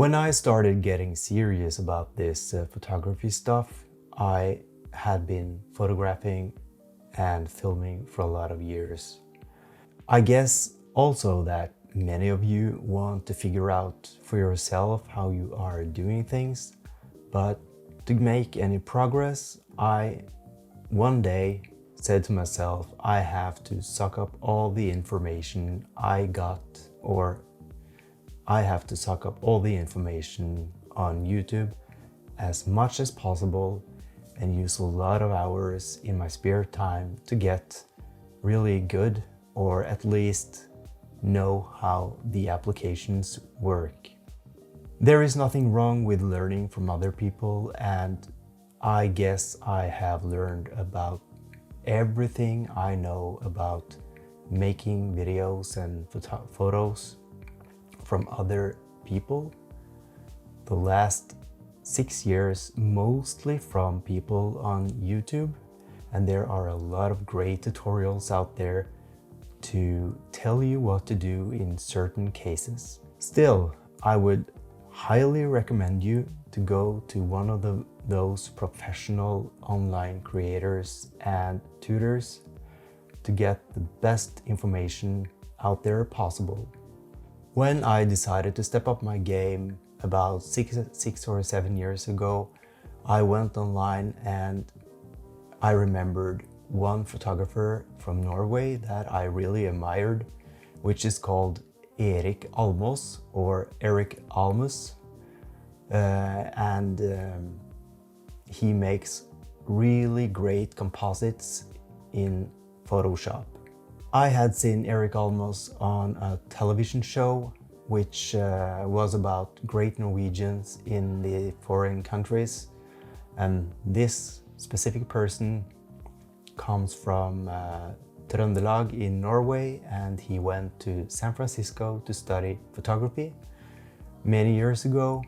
When I started getting serious about this photography stuff, I had been photographing and filming for a lot of years. I guess also that many of you want to figure out for yourself how you are doing things, but to make any progress, I one day said to myself, I have to suck up all the information I got, or I have to suck up all the information on YouTube as much as possible and use a lot of hours in my spare time to get really good, or at least know how the applications work. There is nothing wrong with learning from other people, and I guess I have learned about everything I know about making videos and photos from other people the last 6 years, mostly from people on YouTube, and there are a lot of great tutorials out there to tell you what to do in certain cases. Still, I would highly recommend you to go to one of those professional online creators and tutors to get the best information out there possible. When I decided to step up my game about six or 7 years ago, I went online and I remembered one photographer from Norway that I really admired, which is called Erik Almås, or Erik Almus, and he makes really great composites in Photoshop. I had seen Erik Almås on a television show which was about great Norwegians in the foreign countries, and this specific person comes from Trøndelag in Norway, and he went to San Francisco to study photography many years ago.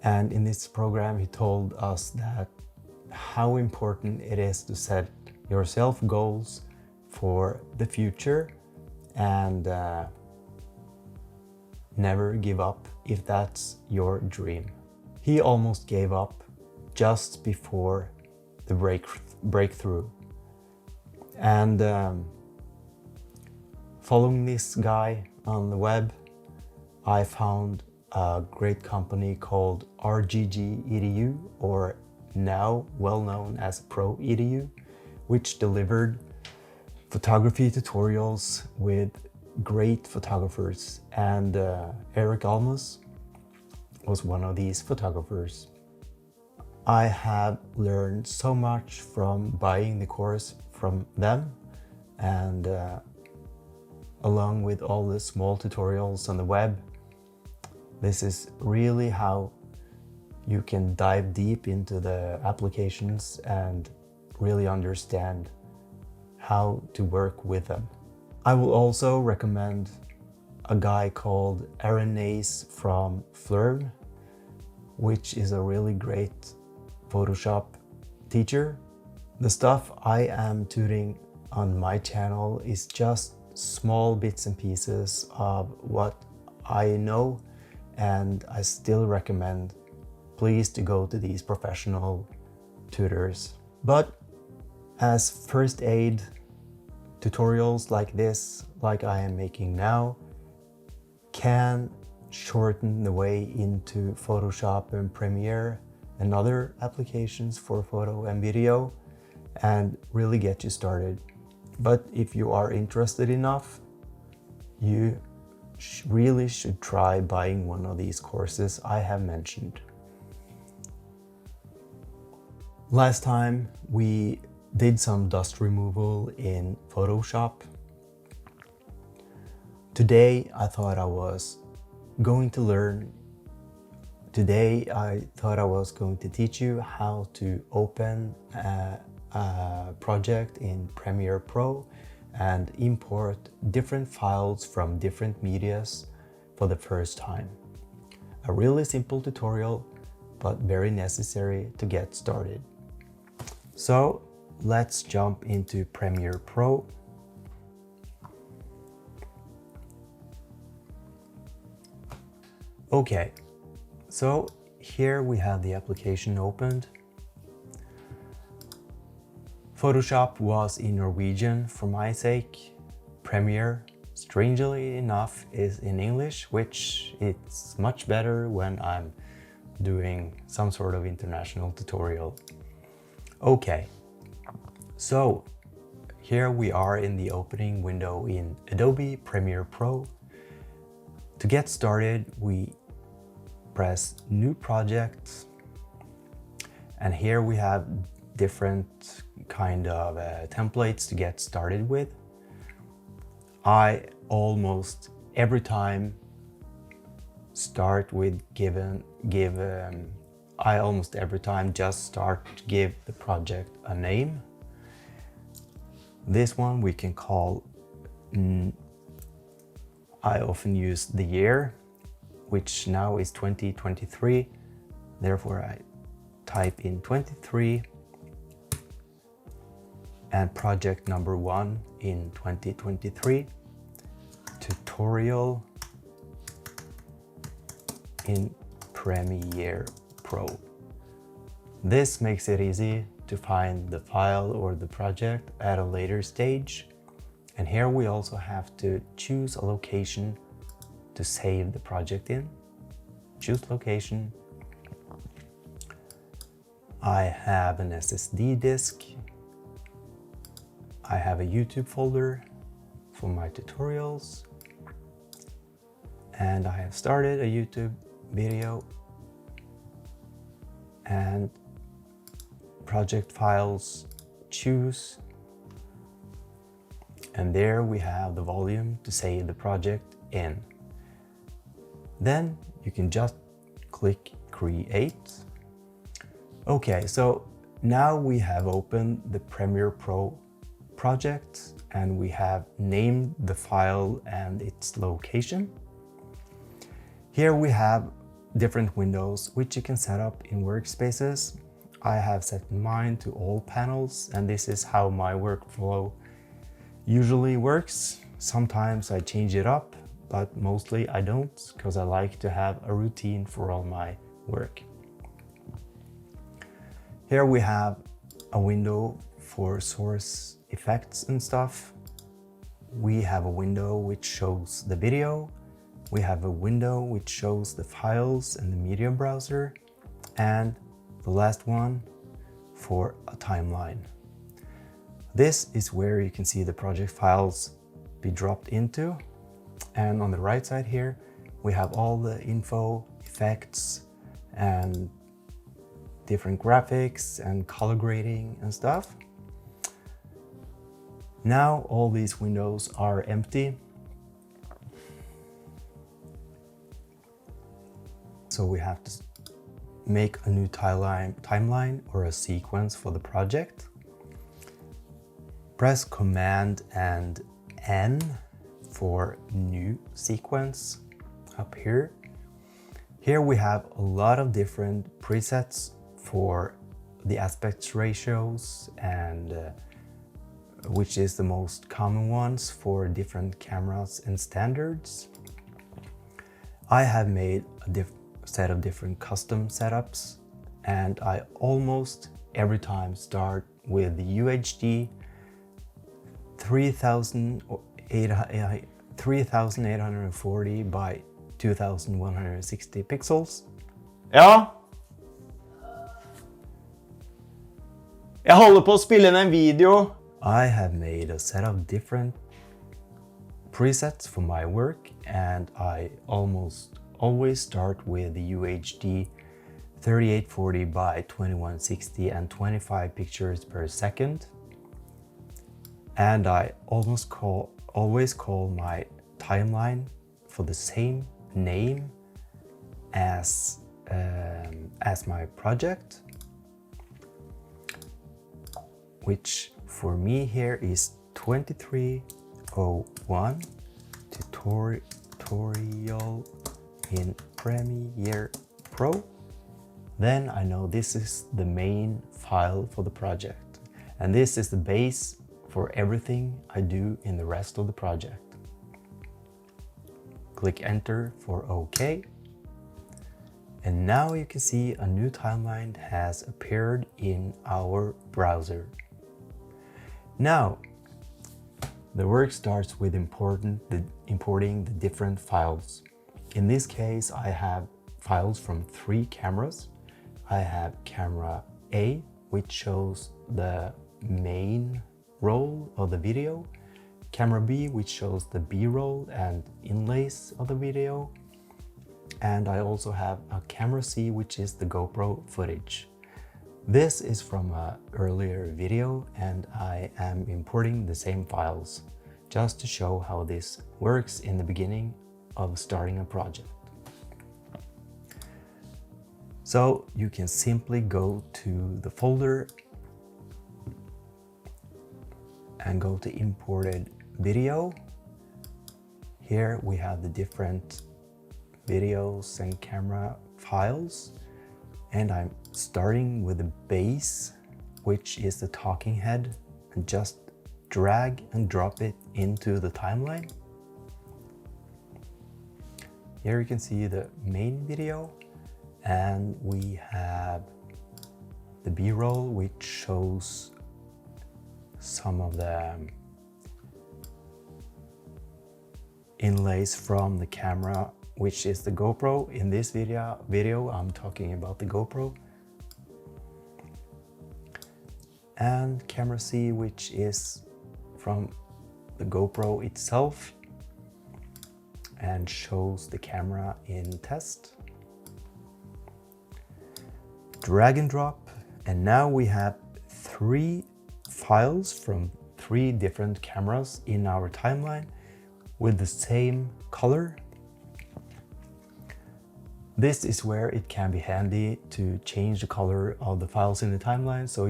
And in this program he told us that how important it is to set yourself goals for the future and never give up if that's your dream. He almost gave up just before the breakthrough. And following this guy on the web, I found a great company called RGG EDU, or now well known as Pro EDU, which delivered photography tutorials with great photographers, and Erik Almås was one of these photographers. I have learned so much from buying the course from them, and along with all the small tutorials on the web, this is really how you can dive deep into the applications and really understand how to work with them. I will also recommend a guy called Aaron Nace from Flurm, which is a really great Photoshop teacher. The stuff I am tutoring on my channel is just small bits and pieces of what I know, and I still recommend please to go to these professional tutors. But as first aid tutorials like this, like I am making now, can shorten the way into Photoshop and Premiere and other applications for photo and video and really get you started. But if you are interested enough, you really should try buying one of these courses I have mentioned. Last time we did some dust removal in Photoshop. Today I thought I was going to teach you how to open a project in Premiere Pro and import different files from different medias for the first time. A really simple tutorial, but very necessary to get started. So let's jump into Premiere Pro. Okay, so here we have the application opened. Photoshop was in Norwegian for my sake. Premiere, strangely enough, is in English, which it's much better when I'm doing some sort of international tutorial. Okay, so here we are in the opening window in Adobe Premiere Pro. To get started, we press New Project, and here we have different kind of templates to get started with. I almost every time start with I almost every time just start to give the project a name. This one we can call, I often use the year, which now is 2023. Therefore I type in 23 and project number 1 in 2023, tutorial in Premiere Pro. This makes it easy to find the file or the project at a later stage. And here we also have to choose a location to save the project in. Choose location. I have an SSD disk. I have a YouTube folder for my tutorials. And I have started a YouTube video. And project files, choose. And there we have the volume to save the project in. Then you can just click create. Okay, so now we have opened the Premiere Pro project and we have named the file and its location. Here we have different windows which you can set up in workspaces. I have set mine to all panels, and this is how my workflow usually works. Sometimes I change it up, but mostly I don't, because I like to have a routine for all my work. Here we have a window for source effects and stuff. We have a window which shows the video. We have a window which shows the files and the media browser, and the last one for a timeline. This is where you can see the project files be dropped into. And on the right side here, we have all the info, effects, and different graphics and color grading and stuff. Now all these windows are empty. So we have to make a new timeline or a sequence for the project. Press Command and N for new sequence up here. Here we have a lot of different presets for the aspect ratios and which is the most common ones for different cameras and standards. I have made a set of different custom setups, and I almost every time start with the UHD 3840 by 2160 pixels. Ja. Jeg holder på å spille inn en video. I have made a set of different presets for my work, and I almost always start with the UHD 3840 by 2160 and 25 pictures per second. And I always call my timeline for the same name as my project, which for me here is 2301 tutorial in Premiere Pro. Then I know this is the main file for the project, and this is the base for everything I do in the rest of the project. Click enter for OK. And now you can see a new timeline has appeared in our browser. Now, the work starts with importing the different files. In this case, I have files from 3 cameras. I have camera A, which shows the main roll of the video, camera B, which shows the B-roll and inlays of the video, and I also have a camera C, which is the GoPro footage. This is from an earlier video, and I am importing the same files just to show how this works in the beginning of starting a project. So you can simply go to the folder and go to imported video. Here we have the different videos and camera files, and I'm starting with the base, which is the talking head, and just drag and drop it into the timeline. Here you can see the main video, and we have the B-roll, which shows some of the inlays from the camera, which is the GoPro. In this video I'm talking about the GoPro. And camera C, which is from the GoPro itself and shows the camera in test. Drag and drop, and now we have 3 files from 3 different cameras in our timeline with the same color. This is where it can be handy to change the color of the files in the timeline, so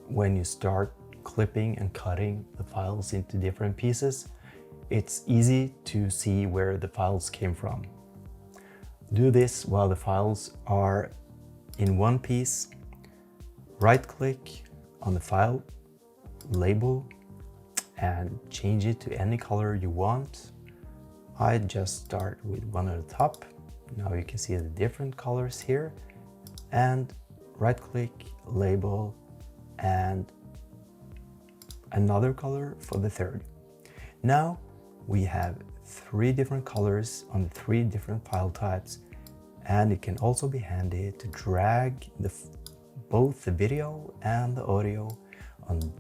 when you start clipping and cutting the files into different pieces, it's easy to see where the files came from. Do this while the files are in one piece. Right click on the file, label, and change it to any color you want. I just start with one at the top. Now you can see the different colors here, and right click, label, and another color for the third. Now we have 3 different colors on the 3 different file types, and it can also be handy to drag both the video and the audio on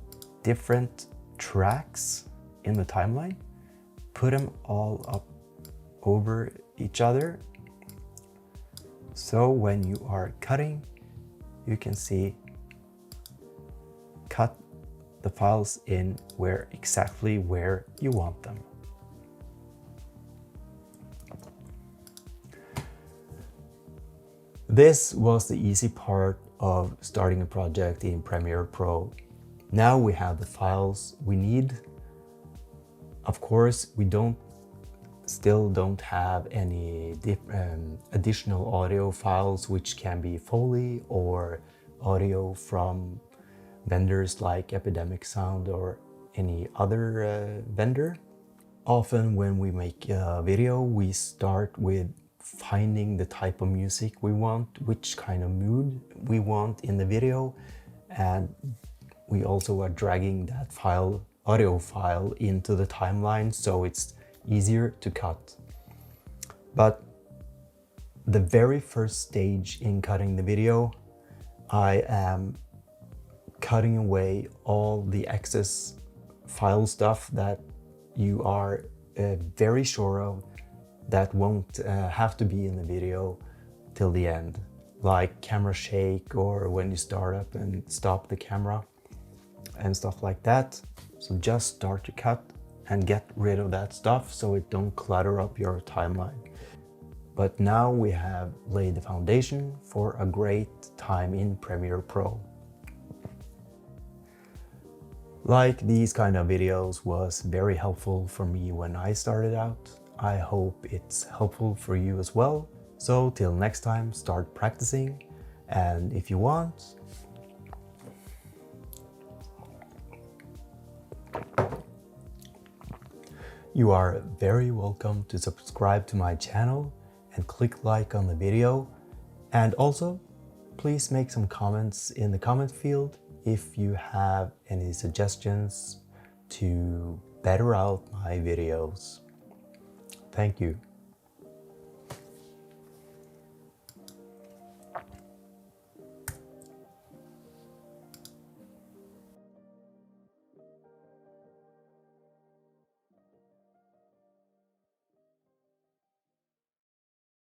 different tracks in the timeline, put them all up over each other. So when you are cutting, you can see cut the files in exactly where you want them. This was the easy part of starting a project in Premiere Pro. Now we have the files we need. Of course, we still don't have any additional audio files, which can be Foley or audio from vendors like Epidemic Sound or any other vendor. Often when we make a video, we start with finding the type of music we want, which kind of mood we want in the video, and we also are dragging that audio file into the timeline, so it's easier to cut. But the very first stage in cutting the video, I am cutting away all the excess file stuff that you are very sure of that won't have to be in the video till the end, like camera shake or when you start up and stop the camera and stuff like that. So just start to cut and get rid of that stuff so it don't clutter up your timeline. But now we have laid the foundation for a great time in Premiere Pro. Like these kind of videos was very helpful for me when I started out. I hope it's helpful for you as well. So till next time, start practicing, and if you want, you are very welcome to subscribe to my channel and click like on the video And also, please make some comments in the comment field if you have any suggestions to better out my videos. Thank you.